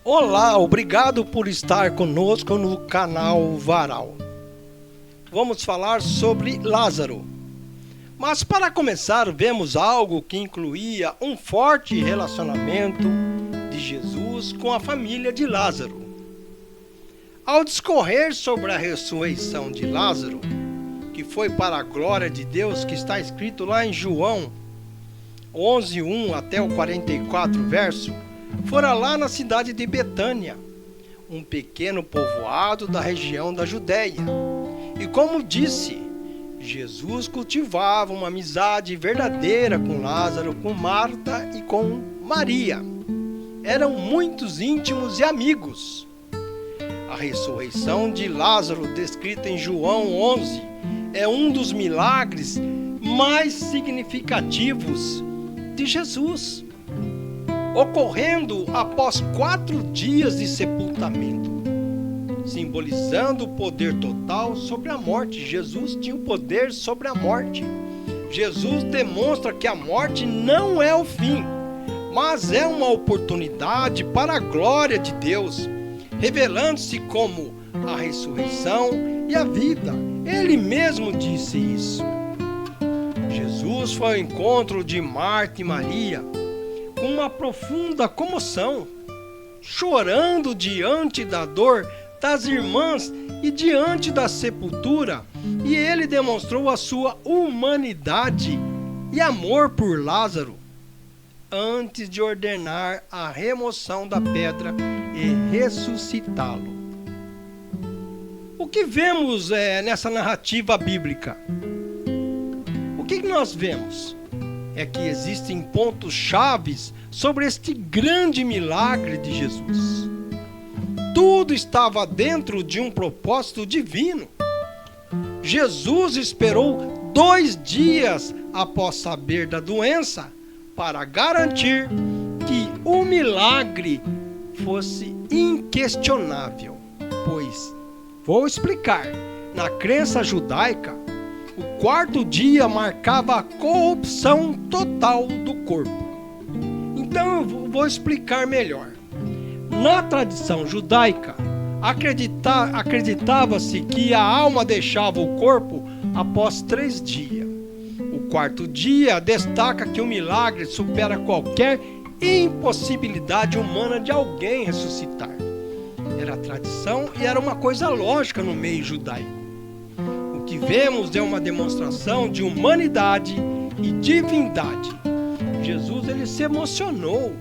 Olá, obrigado por estar conosco no canal Varal. Vamos falar sobre Lázaro. Mas para começar, vemos algo que incluía um forte relacionamento de Jesus com a família de Lázaro. Ao discorrer sobre a ressurreição de Lázaro, que foi para a glória de Deus, que está escrito lá em João 11:1 até o 44 verso, fora lá na cidade de Betânia, um pequeno povoado da região da Judéia. E como disse, Jesus cultivava uma amizade verdadeira com Lázaro, com Marta e com Maria. Eram muitos íntimos e amigos. A ressurreição de Lázaro, descrita em João 11, é um dos milagres mais significativos de Jesus, ocorrendo após 4 dias de sepultamento, simbolizando o poder total sobre a morte. Jesus tinha o poder sobre a morte. Jesus demonstra que a morte não é o fim, mas é uma oportunidade para a glória de Deus, revelando-se como a ressurreição e a vida. Ele mesmo disse isso. Jesus foi ao encontro de Marta e Maria com uma profunda comoção, chorando diante da dor das irmãs e diante da sepultura, e ele demonstrou a sua humanidade e amor por Lázaro, antes de ordenar a remoção da pedra e ressuscitá-lo. O que vemos nessa narrativa bíblica? O que nós vemos? É que existem pontos chaves sobre este grande milagre de Jesus. Tudo estava dentro de um propósito divino. Jesus esperou 2 dias após saber da doença para garantir que o milagre fosse inquestionável. Pois, vou explicar, na crença judaica, o 4º dia marcava a corrupção total do corpo. Então eu vou explicar melhor. Na tradição judaica, acreditava-se que a alma deixava o corpo após 3 dias. O 4º dia destaca que o milagre supera qualquer impossibilidade humana de alguém ressuscitar. Era a tradição e era uma coisa lógica no meio judaico. O que vemos é uma demonstração de humanidade e divindade. Jesus ele se emocionou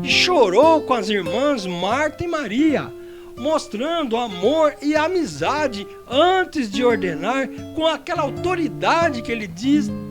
e chorou com as irmãs Marta e Maria, mostrando amor e amizade antes de ordenar com aquela autoridade que ele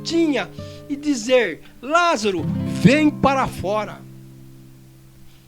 tinha e dizer: Lázaro, vem para fora.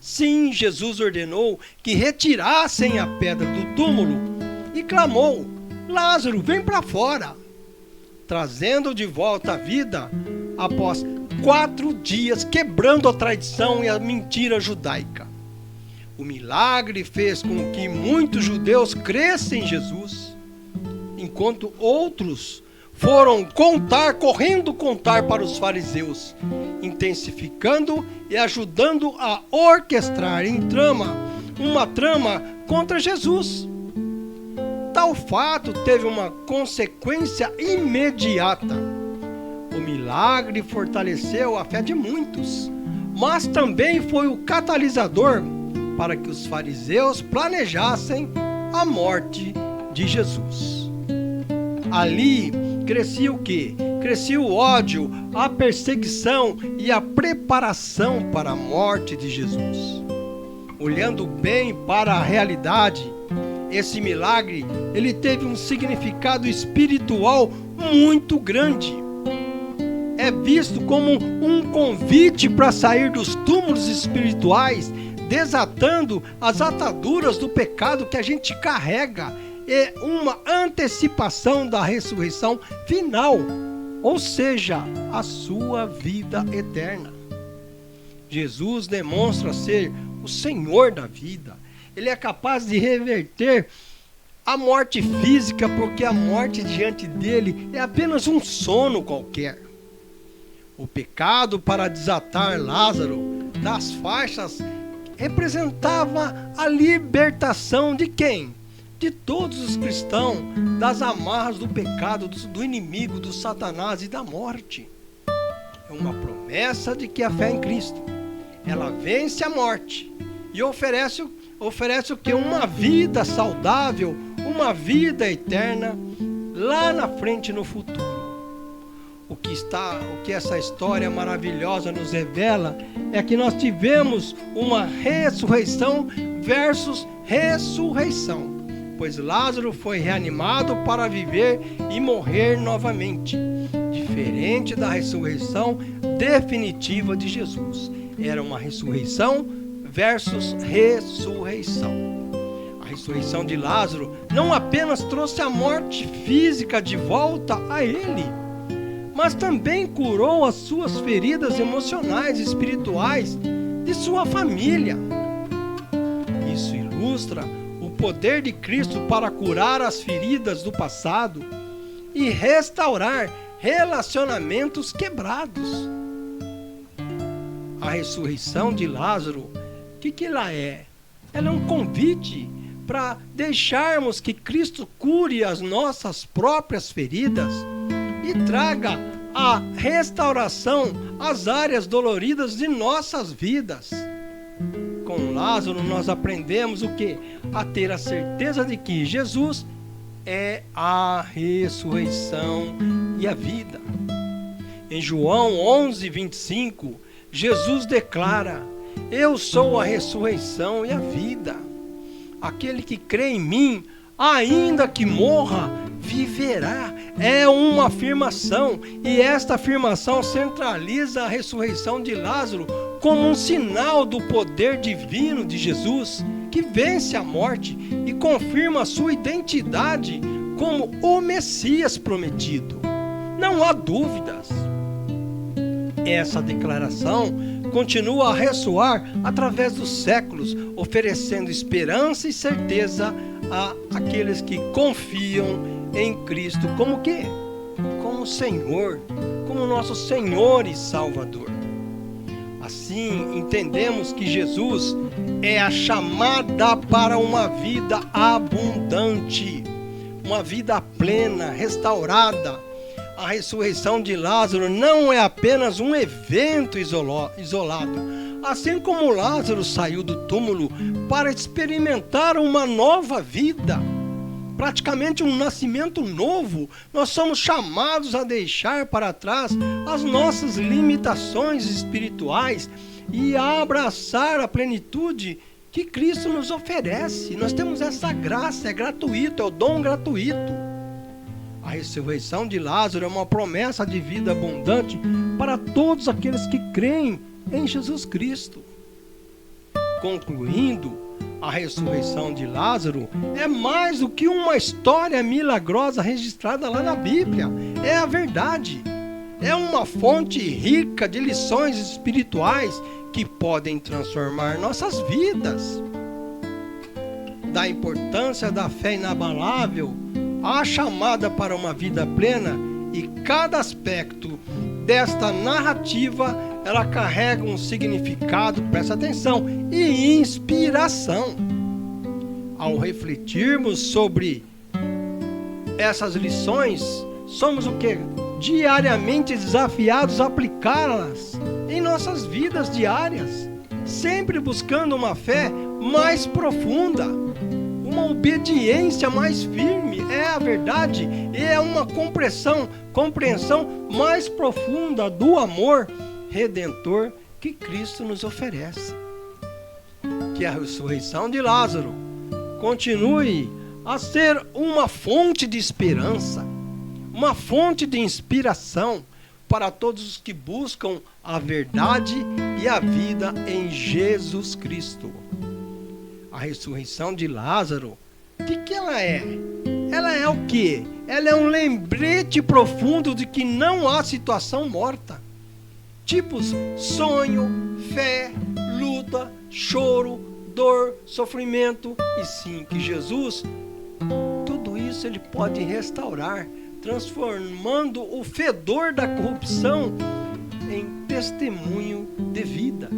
Sim, Jesus ordenou que retirassem a pedra do túmulo e clamou: Lázaro, vem para fora, trazendo de volta a vida após 4 dias, quebrando a tradição e a mentira judaica. O milagre fez com que muitos judeus crescem em Jesus, enquanto outros foram correndo contar para os fariseus, intensificando e ajudando a orquestrar uma trama contra Jesus. Tal fato teve uma consequência imediata. O milagre fortaleceu a fé de muitos, mas também foi o catalisador para que os fariseus planejassem a morte de Jesus. Ali crescia o quê? Crescia o ódio, a perseguição e a preparação para a morte de Jesus. Olhando bem para a realidade, esse milagre ele teve um significado espiritual muito grande. É visto como um convite para sair dos túmulos espirituais, desatando as ataduras do pecado que a gente carrega. É uma antecipação da ressurreição final, ou seja, a sua vida eterna. Jesus demonstra ser o Senhor da vida. Ele é capaz de reverter a morte física, porque a morte diante dele é apenas um sono qualquer. O pecado para desatar Lázaro das faixas representava a libertação de quem? De todos os cristãos, das amarras do pecado, do inimigo, do Satanás e da morte. É uma promessa de que a fé em Cristo, ela vence a morte e oferece o que? Uma vida saudável, uma vida eterna lá na frente, no futuro. O que essa história maravilhosa nos revela é que nós tivemos uma ressurreição versus ressurreição, pois Lázaro foi reanimado para viver e morrer novamente, diferente da ressurreição definitiva de Jesus. Era uma ressurreição versus ressurreição. A ressurreição de Lázaro não apenas trouxe a morte física de volta a ele, mas também curou as suas feridas emocionais e espirituais de sua família. Isso ilustra o poder de Cristo para curar as feridas do passado e restaurar relacionamentos quebrados. A ressurreição de Lázaro, o que ela é? Ela é um convite para deixarmos que Cristo cure as nossas próprias feridas e traga a restauração às áreas doloridas de nossas vidas. Com Lázaro nós aprendemos o quê? A ter a certeza de que Jesus é a ressurreição e a vida. Em João 11:25, Jesus declara: eu sou a ressurreição e a vida. Aquele que crê em mim, ainda que morra, viverá. É uma afirmação, e esta afirmação centraliza a ressurreição de Lázaro como um sinal do poder divino de Jesus, que vence a morte e confirma a sua identidade como o Messias prometido. Não há dúvidas. Essa declaração continua a ressoar através dos séculos, oferecendo esperança e certeza a aqueles que confiam em Cristo como quê? Como Senhor, como nosso Senhor e Salvador. Assim, entendemos que Jesus é a chamada para uma vida abundante, uma vida plena, restaurada. A ressurreição de Lázaro não é apenas um evento isolado. Assim como Lázaro saiu do túmulo para experimentar uma nova vida, praticamente um nascimento novo, nós somos chamados a deixar para trás as nossas limitações espirituais e a abraçar a plenitude que Cristo nos oferece. Nós temos essa graça, é gratuito, é o dom gratuito. A ressurreição de Lázaro é uma promessa de vida abundante para todos aqueles que creem em Jesus Cristo. Concluindo, a ressurreição de Lázaro é mais do que uma história milagrosa registrada lá na Bíblia. É a verdade. É uma fonte rica de lições espirituais que podem transformar nossas vidas. Da importância da fé inabalável, a chamada para uma vida plena, e cada aspecto desta narrativa, ela carrega um significado, presta atenção, e inspiração. Ao refletirmos sobre essas lições, somos o quê? Diariamente desafiados a aplicá-las em nossas vidas diárias, sempre buscando uma fé mais profunda, uma obediência mais firme, é a verdade, e é uma compreensão mais profunda do amor redentor que Cristo nos oferece. Que a ressurreição de Lázaro continue a ser uma fonte de esperança, uma fonte de inspiração para todos os que buscam a verdade e a vida em Jesus Cristo. A ressurreição de Lázaro, o que ela é? Ela é o quê? Ela é um lembrete profundo de que não há situação morta. Tipos sonho, fé, luta, choro, dor, sofrimento, e sim que Jesus, tudo isso ele pode restaurar, transformando o fedor da corrupção em testemunho de vida.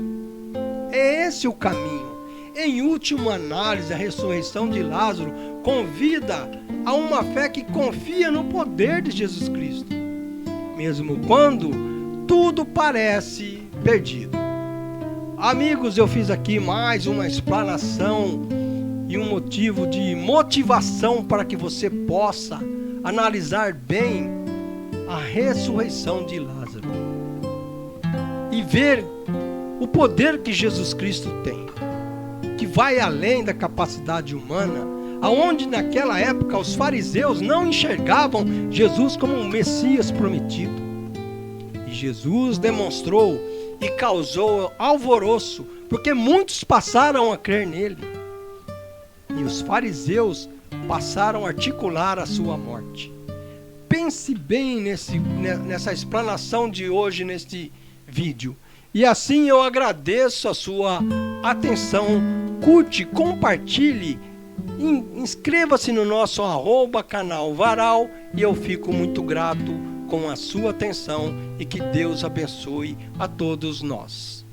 É esse o caminho. em última análise, a ressurreição de Lázaro convida a uma fé que confia no poder de Jesus Cristo, mesmo quando tudo parece perdido. Amigos, eu fiz aqui mais uma explanação e um motivo de motivação para que você possa analisar bem a ressurreição de Lázaro e ver o poder que Jesus Cristo tem, que vai além da capacidade humana, aonde naquela época os fariseus não enxergavam Jesus como um Messias prometido. E Jesus demonstrou e causou alvoroço, porque muitos passaram a crer nele. E os fariseus passaram a articular a sua morte. Pense bem nessa explanação de hoje, neste vídeo. E assim eu agradeço a sua atenção. Curte, compartilhe, inscreva-se no nosso @canal Varal e eu fico muito grato com a sua atenção e que Deus abençoe a todos nós.